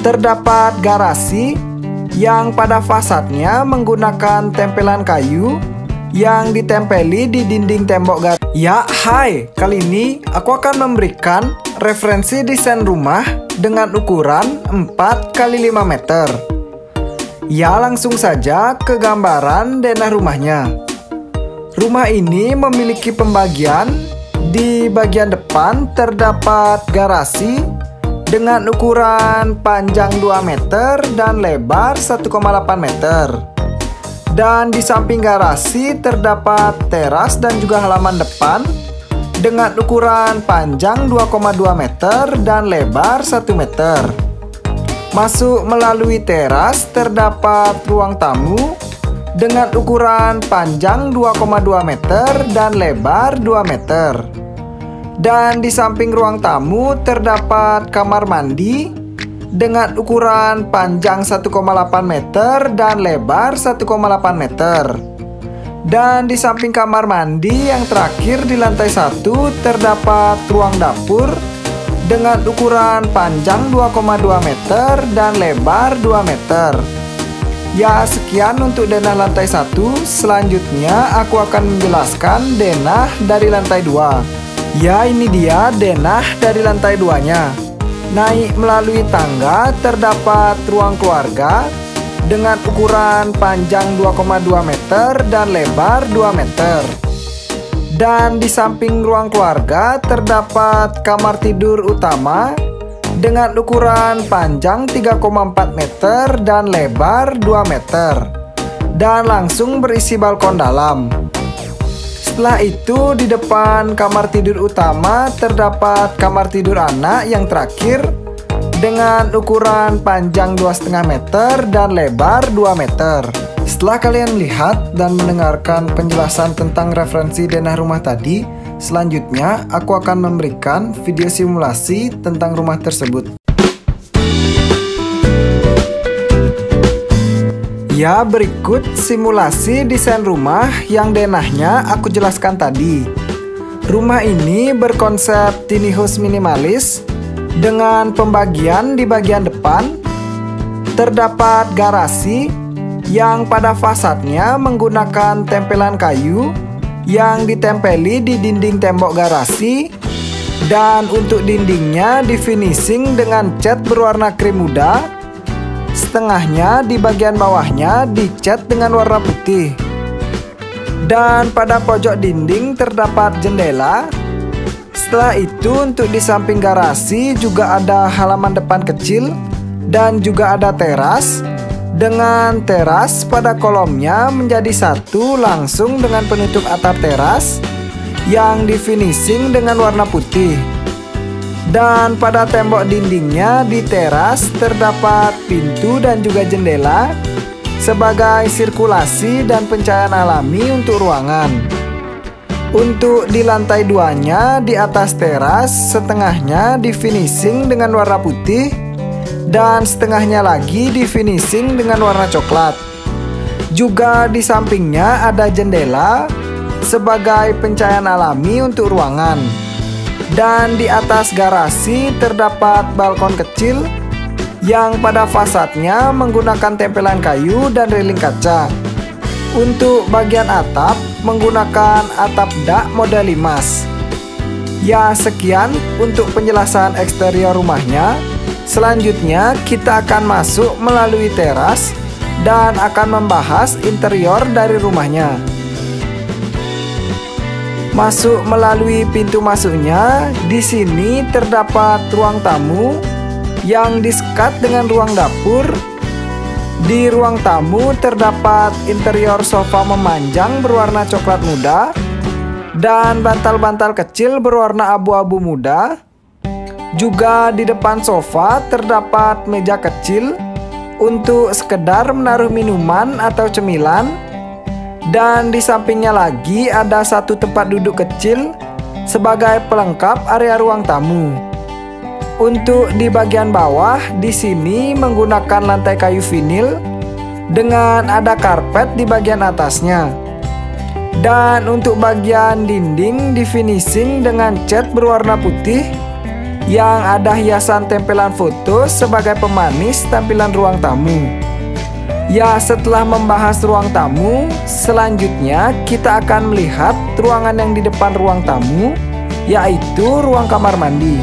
terdapat garasi yang pada fasadnya menggunakan tempelan kayu yang ditempeli di dinding tembok garasi. Ya, hai, kali ini aku akan memberikan referensi desain rumah dengan ukuran 4 x 5 meter. Ya, langsung saja ke gambaran denah rumahnya. Rumah ini memiliki pembagian. Di bagian depan terdapat garasi dengan ukuran panjang 2 meter dan lebar 1,8 meter. Dan di samping garasi terdapat teras dan juga halaman depan dengan ukuran panjang 2,2 meter dan lebar 1 meter. Masuk melalui teras terdapat ruang tamu dengan ukuran panjang 2,2 meter dan lebar 2 meter. Dan di samping ruang tamu terdapat kamar mandi dengan ukuran panjang 1,8 meter dan lebar 1,8 meter. Dan di samping kamar mandi yang terakhir di lantai 1 terdapat ruang dapur dengan ukuran panjang 2,2 meter dan lebar 2 meter. Ya, sekian untuk denah lantai 1. Selanjutnya aku akan menjelaskan denah dari lantai 2. Ya, ini dia denah dari lantai 2-nya. Naik melalui tangga terdapat ruang keluarga dengan ukuran panjang 2,2 meter dan lebar 2 meter. Dan di samping ruang keluarga terdapat kamar tidur utama dengan ukuran panjang 3,4 meter dan lebar 2 meter. Dan langsung berisi balkon dalam. Setelah itu di depan kamar tidur utama terdapat kamar tidur anak yang terakhir dengan ukuran panjang 2,5 meter dan lebar 2 meter. Setelah kalian melihat dan mendengarkan penjelasan tentang referensi denah rumah tadi, selanjutnya aku akan memberikan video simulasi tentang rumah tersebut. Ya, berikut simulasi desain rumah yang denahnya aku jelaskan tadi. Rumah ini berkonsep tiny house minimalis dengan pembagian di bagian depan. Terdapat garasi yang pada fasadnya menggunakan tempelan kayu yang ditempeli di dinding tembok garasi. Dan untuk dindingnya di finishing dengan cat berwarna krim muda. Setengahnya di bagian bawahnya dicat dengan warna putih. Dan pada pojok dinding terdapat jendela. Setelah itu untuk di samping garasi juga ada halaman depan kecil dan juga ada teras. Dengan teras pada kolomnya menjadi satu langsung dengan penutup atap teras yang di finishing dengan warna putih. Dan pada tembok dindingnya di teras terdapat pintu dan juga jendela sebagai sirkulasi dan pencahayaan alami untuk ruangan. Untuk di lantai 2-nya di atas teras setengahnya di finishing dengan warna putih dan setengahnya lagi di finishing dengan warna coklat. Juga di sampingnya ada jendela sebagai pencahayaan alami untuk ruangan. Dan di atas garasi terdapat balkon kecil yang pada fasadnya menggunakan tempelan kayu dan railing kaca. Untuk bagian atap menggunakan atap dak model limas. Ya, sekian untuk penjelasan eksterior rumahnya. Selanjutnya kita akan masuk melalui teras dan akan membahas interior dari rumahnya. Masuk melalui pintu masuknya, di sini terdapat ruang tamu yang disekat dengan ruang dapur. Di ruang tamu terdapat interior sofa memanjang berwarna coklat muda dan bantal-bantal kecil berwarna abu-abu muda. Juga di depan sofa terdapat meja kecil untuk sekedar menaruh minuman atau cemilan. Dan di sampingnya lagi ada satu tempat duduk kecil sebagai pelengkap area ruang tamu. Untuk di bagian bawah di sini menggunakan lantai kayu vinil dengan ada karpet di bagian atasnya. Dan untuk bagian dinding di finishing dengan cat berwarna putih yang ada hiasan tempelan foto sebagai pemanis tampilan ruang tamu. Ya, setelah membahas ruang tamu, selanjutnya kita akan melihat ruangan yang di depan ruang tamu, yaitu ruang kamar mandi.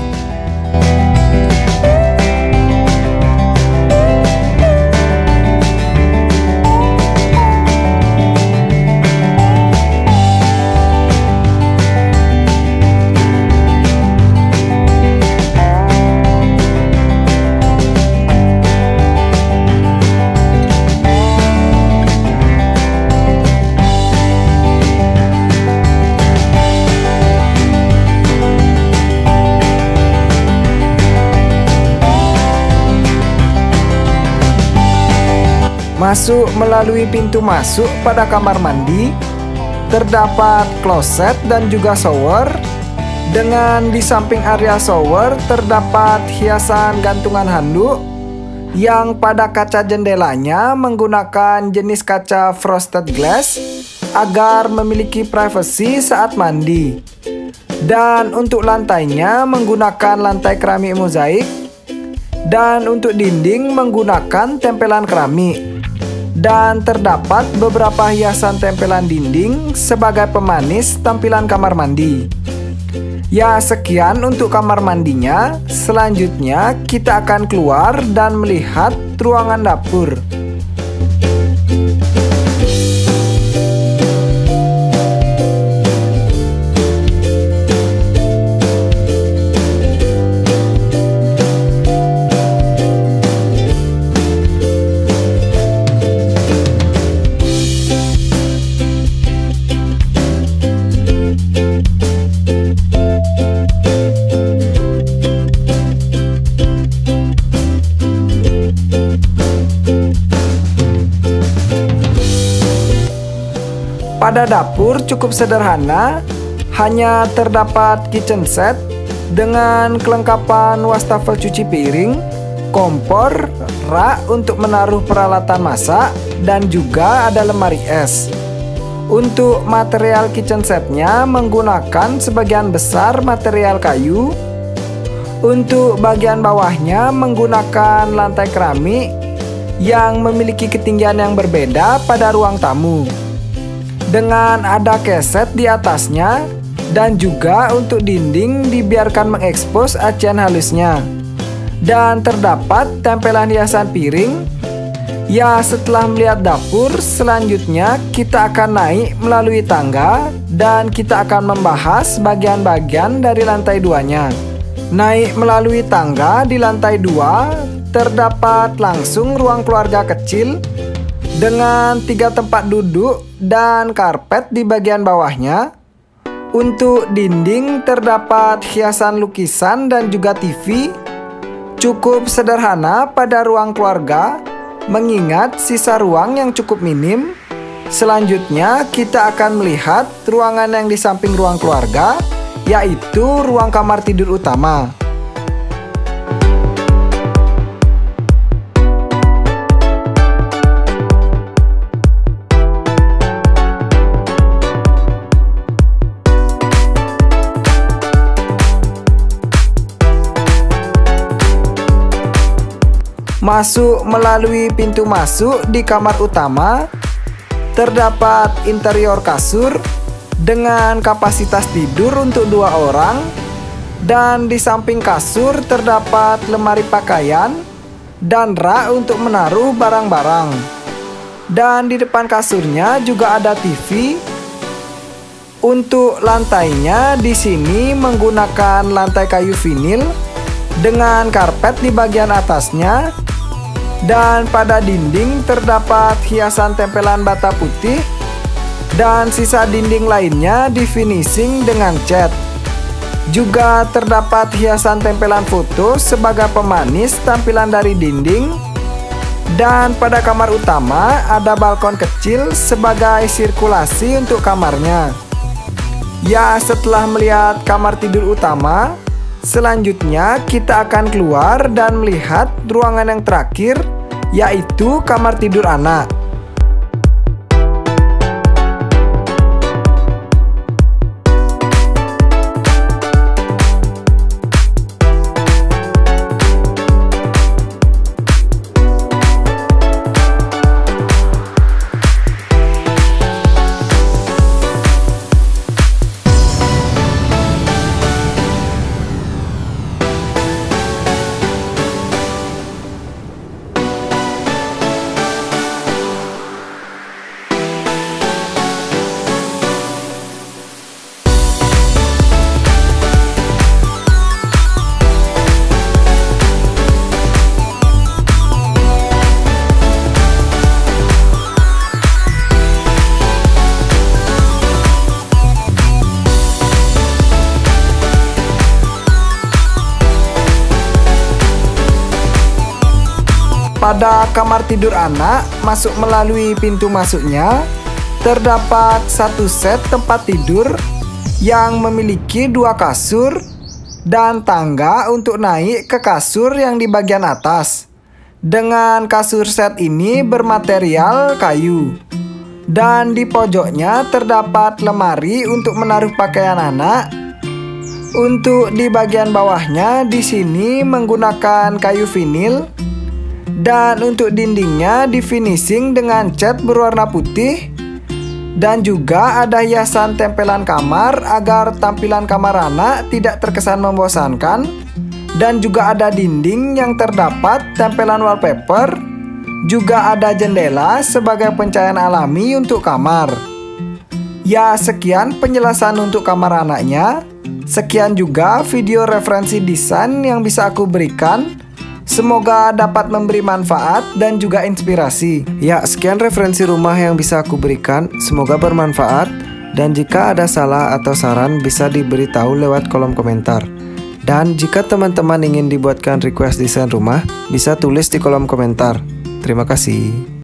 Masuk melalui pintu masuk pada kamar mandi, terdapat kloset dan juga shower. Dengan di samping area shower terdapat hiasan gantungan handuk yang pada kaca jendelanya menggunakan jenis kaca frosted glass agar memiliki privasi saat mandi. Dan untuk lantainya menggunakan lantai keramik mozaik, dan untuk dinding menggunakan tempelan keramik. Dan terdapat beberapa hiasan tempelan dinding sebagai pemanis tampilan kamar mandi. Ya, sekian untuk kamar mandinya. Selanjutnya kita akan keluar dan melihat ruangan dapur. Pada dapur cukup sederhana, hanya terdapat kitchen set dengan kelengkapan wastafel cuci piring, kompor, rak untuk menaruh peralatan masak, dan juga ada lemari es. Untuk material kitchen setnya menggunakan sebagian besar material kayu. Untuk bagian bawahnya menggunakan lantai keramik yang memiliki ketinggian yang berbeda pada ruang tamu, dengan ada keset di atasnya, dan juga untuk dinding dibiarkan mengekspos acian halusnya. Dan terdapat tempelan hiasan piring. Ya, setelah melihat dapur, selanjutnya kita akan naik melalui tangga dan kita akan membahas bagian-bagian dari lantai 2-nya. Naik melalui tangga di lantai 2 terdapat langsung ruang keluarga kecil dengan 3 tempat duduk dan karpet di bagian bawahnya. Untuk dinding terdapat hiasan lukisan dan juga TV. Cukup sederhana pada ruang keluarga, mengingat sisa ruang yang cukup minim. Selanjutnya kita akan melihat ruangan yang di samping ruang keluarga, yaitu ruang kamar tidur utama. Masuk melalui pintu masuk di kamar utama, terdapat interior kasur dengan kapasitas tidur untuk 2 orang, dan di samping kasur terdapat lemari pakaian dan rak untuk menaruh barang-barang. Dan di depan kasurnya juga ada TV. Untuk lantainya di sini menggunakan lantai kayu vinil dengan karpet di bagian atasnya. Dan pada dinding terdapat hiasan tempelan bata putih, dan sisa dinding lainnya di finishing dengan cat. Juga terdapat hiasan tempelan foto sebagai pemanis tampilan dari dinding. Dan pada kamar utama ada balkon kecil sebagai sirkulasi untuk kamarnya. Ya, setelah melihat kamar tidur utama, selanjutnya kita akan keluar dan melihat ruangan yang terakhir, yaitu kamar tidur anak. Pada kamar tidur anak, masuk melalui pintu masuknya, terdapat satu set tempat tidur yang memiliki 2 kasur dan tangga untuk naik ke kasur yang di bagian atas. Dengan kasur set ini bermaterial kayu. Dan di pojoknya terdapat lemari untuk menaruh pakaian anak. Untuk di bagian bawahnya di sini menggunakan kayu vinil. Dan untuk dindingnya di finishing dengan cat berwarna putih. Dan juga ada hiasan tempelan kamar agar tampilan kamar anak tidak terkesan membosankan. Dan juga ada dinding yang terdapat tempelan wallpaper. Juga ada jendela sebagai pencahayaan alami untuk kamar. Ya, sekian penjelasan untuk kamar anaknya. Sekian juga video referensi desain yang bisa aku berikan. Semoga dapat memberi manfaat dan juga inspirasi. Ya, sekian referensi rumah yang bisa aku berikan. Semoga bermanfaat. Dan jika ada salah atau saran bisa diberitahu lewat kolom komentar. Dan jika teman-teman ingin dibuatkan request desain rumah, bisa tulis di kolom komentar. Terima kasih.